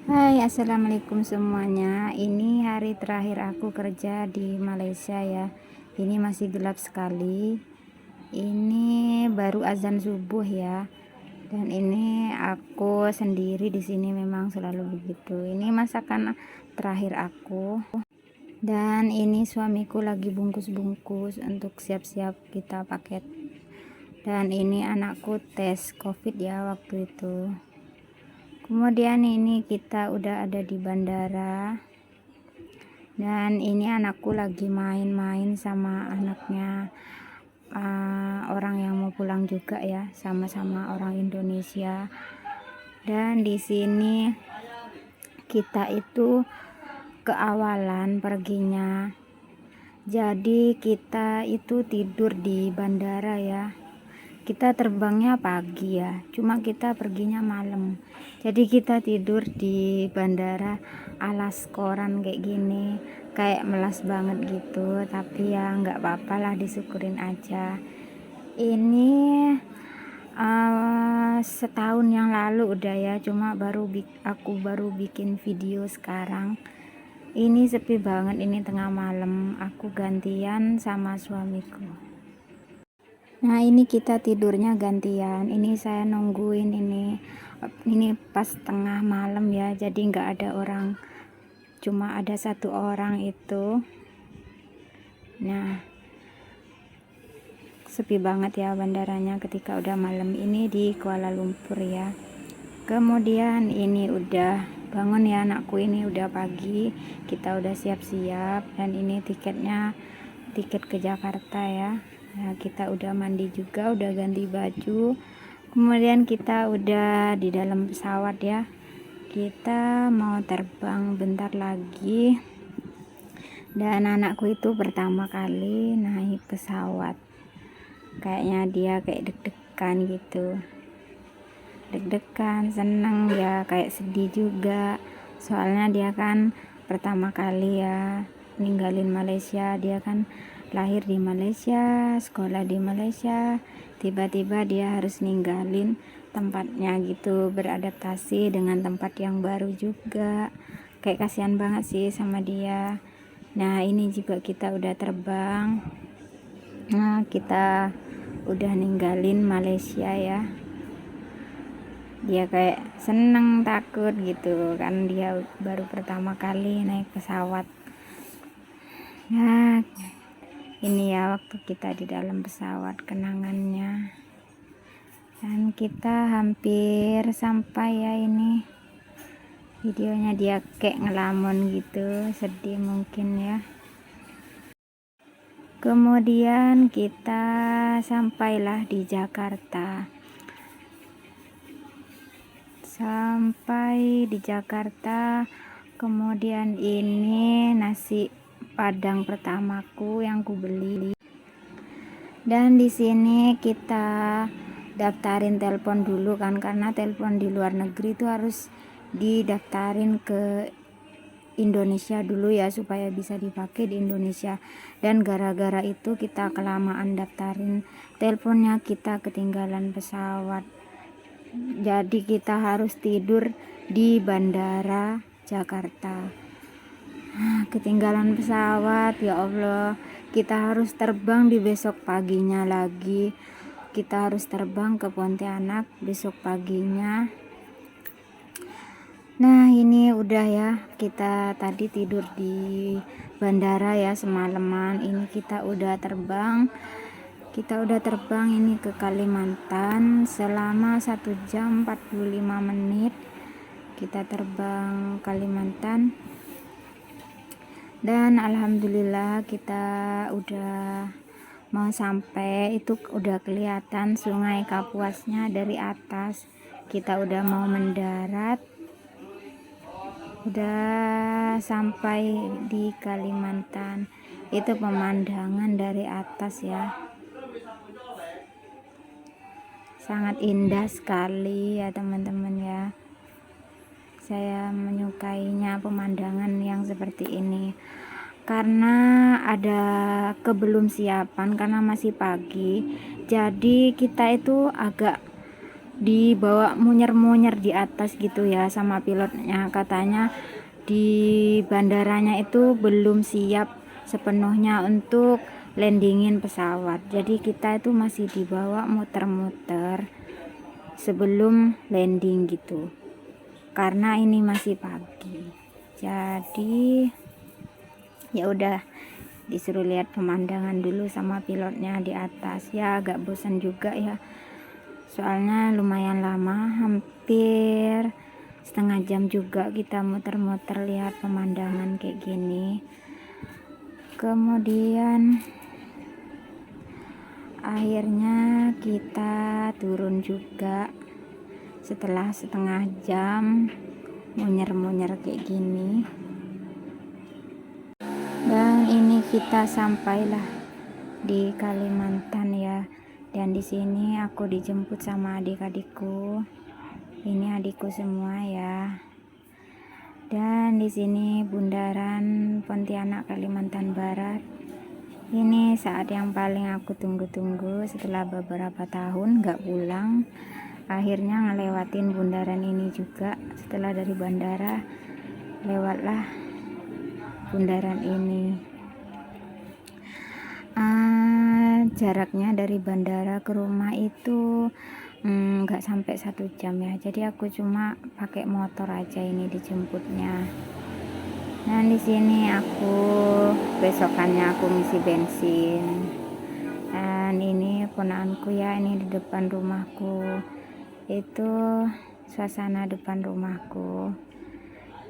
Hai, assalamualaikum semuanya. Ini hari terakhir aku kerja di Malaysia ya. Ini masih gelap sekali. Ini baru azan subuh ya. Dan ini aku sendiri di sini memang selalu begitu. Ini masakan terakhir aku. Dan ini suamiku lagi bungkus-bungkus untuk siap-siap kita paket. Dan ini anakku tes COVID ya waktu itu. Kemudian ini kita udah ada di bandara. Dan ini anakku lagi main-main sama anaknya orang yang mau pulang juga ya, sama-sama orang Indonesia. Dan di sini kita itu keawalan perginya. Jadi kita itu tidur di bandara ya. Kita terbangnya pagi ya, cuma kita perginya malam. Jadi kita tidur di bandara alas koran kayak gini, kayak melas banget gitu. Tapi ya nggak apa-apa lah, disyukurin aja. Ini setahun yang lalu udah ya, cuma aku baru bikin video sekarang. Ini sepi banget, ini tengah malam, aku gantian sama suamiku. Nah, ini kita tidurnya gantian. Ini saya nungguin ini pas tengah malam ya, jadi nggak ada orang, cuma ada satu orang itu. Nah, sepi banget ya bandaranya ketika udah malam ini di Kuala Lumpur ya. Kemudian ini udah bangun ya anakku, ini udah pagi, kita udah siap-siap. Dan ini tiket ke Jakarta ya. Nah, kita udah mandi juga, udah ganti baju. Kemudian kita udah di dalam pesawat ya. Kita mau terbang bentar lagi. Dan anakku itu pertama kali naik pesawat. Kayaknya dia kayak deg-degan gitu. Deg-degan, seneng ya, kayak sedih juga. Soalnya dia kan pertama kali ya ninggalin Malaysia. Dia kan lahir di Malaysia, sekolah di Malaysia, tiba-tiba dia harus ninggalin tempatnya gitu, beradaptasi dengan tempat yang baru juga. Kayak kasihan banget sih sama dia. Nah, ini juga kita udah terbang. Nah, kita udah ninggalin Malaysia ya. Dia kayak seneng, takut gitu kan, dia baru pertama kali naik pesawat. Nah, ini ya waktu kita di dalam pesawat, kenangannya. Dan kita hampir sampai ya, ini videonya dia kayak ngelamun gitu, sedih mungkin ya. Kemudian kita sampailah di Jakarta. Sampai di Jakarta, kemudian ini nasi padang pertamaku yang ku beli. Dan di sini kita daftarin telepon dulu kan, karena telepon di luar negeri itu harus didaftarin ke Indonesia dulu ya, supaya bisa dipakai di Indonesia. Dan gara-gara itu kita kelamaan daftarin teleponnya, kita ketinggalan pesawat. Jadi kita harus tidur di bandara Jakarta. Ketinggalan pesawat, ya Allah. Kita harus terbang di besok paginya lagi. Kita harus terbang ke Pontianak besok paginya. Nah, ini udah ya, kita tadi tidur di bandara ya semalaman. Ini kita udah terbang. Kita udah terbang ini ke Kalimantan selama 1 jam 45 menit. Kita terbang Kalimantan. Dan alhamdulillah kita udah mau sampai, itu udah kelihatan Sungai Kapuasnya dari atas. Kita udah mau mendarat, udah sampai di Kalimantan. Itu pemandangan dari atas ya, sangat indah sekali ya teman-teman ya. Saya menyukainya pemandangan yang seperti ini, karena ada kebelum siapan, karena masih pagi. Jadi kita itu agak dibawa munyer-munyer di atas gitu ya sama pilotnya. Katanya di bandaranya itu belum siap sepenuhnya untuk landingin pesawat, jadi kita itu masih dibawa muter-muter sebelum landing gitu, karena ini masih pagi. Jadi ya udah disuruh lihat pemandangan dulu sama pilotnya di atas. Ya agak bosan juga ya, soalnya lumayan lama, hampir setengah jam juga kita muter-muter lihat pemandangan kayak gini. Kemudian akhirnya kita turun juga setelah setengah jam munyer-munyer kayak gini. Dan ini kita sampailah di Kalimantan ya. Dan di sini aku dijemput sama adik-adikku. Ini adikku semua ya. Dan di sini bundaran Pontianak Kalimantan Barat. Ini saat yang paling aku tunggu-tunggu setelah beberapa tahun gak pulang. Akhirnya ngelewatin bundaran ini juga. Setelah dari bandara, lewatlah bundaran ini. Jaraknya dari bandara ke rumah itu nggak sampai 1 jam ya, jadi aku cuma pakai motor aja ini dijemputnya. Nah di sini aku besokannya aku ngisi bensin, dan ini ponakanku ya, ini di depan rumahku. Itu suasana depan rumahku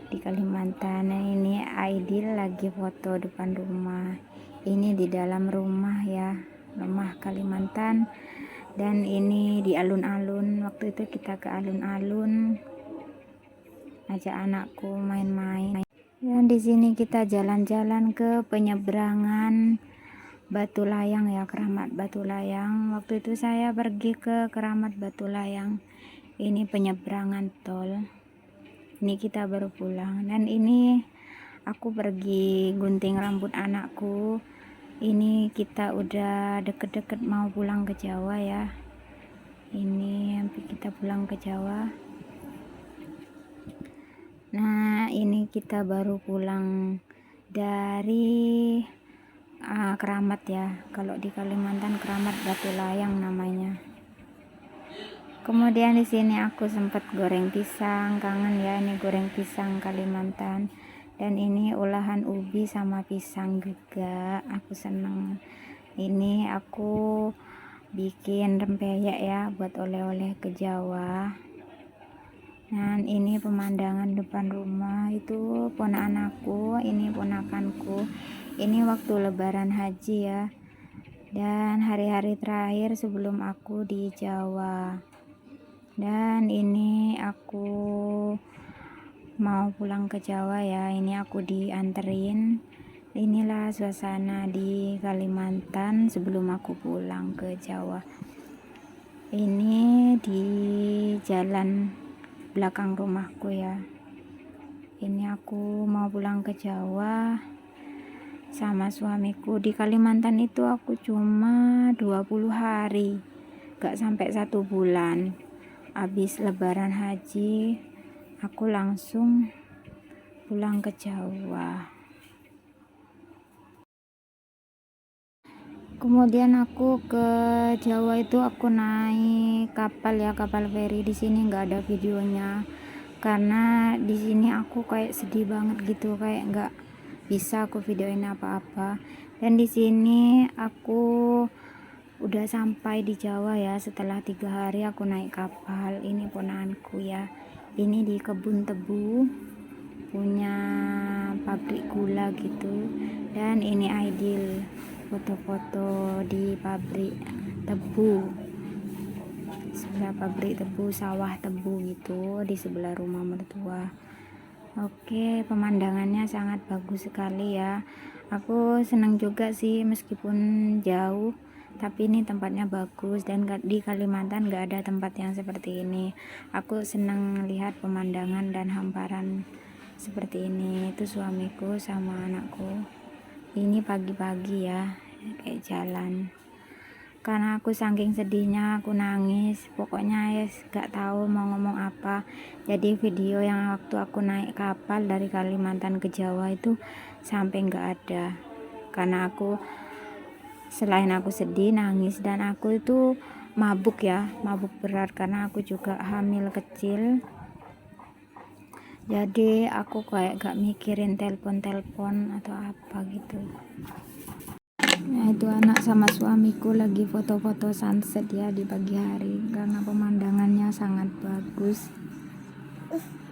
di Kalimantan. Nah, ini Aidil lagi foto depan rumah. Ini di dalam rumah ya, rumah Kalimantan. Dan ini di alun-alun. Waktu itu kita ke alun-alun, ajak anakku main-main. Dan di sini kita jalan-jalan ke penyeberangan Batu Layang ya, Keramat Batu Layang. Waktu itu saya pergi ke Keramat Batu Layang. Ini penyeberangan tol. Ini kita baru pulang. Dan ini aku pergi gunting rambut anakku. Ini kita udah deket-deket mau pulang ke Jawa ya. Ini hampir kita pulang ke Jawa. Nah ini kita baru pulang dari Keramat ya. Kalau di Kalimantan Keramat Batu Layang namanya. Kemudian di sini aku sempat goreng pisang, kangen ya ini goreng pisang Kalimantan. Dan ini olahan ubi sama pisang juga, aku seneng. Ini aku bikin rempeyek ya buat oleh-oleh ke Jawa. Dan ini pemandangan depan rumah, itu ponakan aku, ini ponakanku. Ini waktu lebaran haji ya, dan hari-hari terakhir sebelum aku di Jawa. Dan ini aku mau pulang ke Jawa ya, ini aku dianterin. Inilah suasana di Kalimantan sebelum aku pulang ke Jawa. Ini di jalan belakang rumahku ya. Ini aku mau pulang ke Jawa sama suamiku. Di Kalimantan itu aku cuma 20 hari, gak sampai 1 bulan. Habis lebaran haji aku langsung pulang ke Jawa. Kemudian aku ke Jawa itu aku naik kapal ya, kapal feri. Di sini nggak ada videonya karena di sini aku kayak sedih banget gitu, kayak nggak bisa aku videoin apa-apa. Dan di sini aku udah sampai di Jawa ya, setelah 3 hari aku naik kapal. Ini ponakanku ya, ini di kebun tebu, punya pabrik gula gitu. Dan ini Aidil foto-foto di pabrik tebu, sebelah pabrik tebu, sawah tebu gitu, di sebelah rumah mertua. Oke, pemandangannya sangat bagus sekali ya. Aku senang juga sih meskipun jauh, tapi ini tempatnya bagus. Dan di Kalimantan gak ada tempat yang seperti ini. Aku senang lihat pemandangan dan hamparan seperti ini. Itu suamiku sama anakku. Ini pagi-pagi ya, kayak jalan. karena aku saking sedihnya aku nangis. Pokoknya ya gak tahu mau ngomong apa. Jadi video yang waktu aku naik kapal dari Kalimantan ke Jawa itu sampai gak ada, karena aku selain aku sedih, nangis, dan aku itu mabuk berat karena aku juga hamil kecil. Jadi aku kayak gak mikirin telepon atau apa gitu. Nah, itu anak sama suamiku lagi foto-foto sunset ya di pagi hari, karena pemandangannya sangat bagus,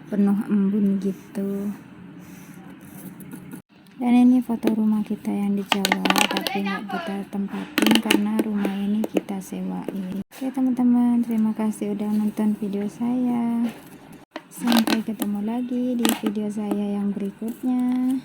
penuh embun gitu. Dan ini foto rumah kita yang di Jawa, tapi nggak kita tempatin karena rumah ini kita sewain. Oke teman-teman, terima kasih udah nonton video saya. Sampai ketemu lagi di video saya yang berikutnya.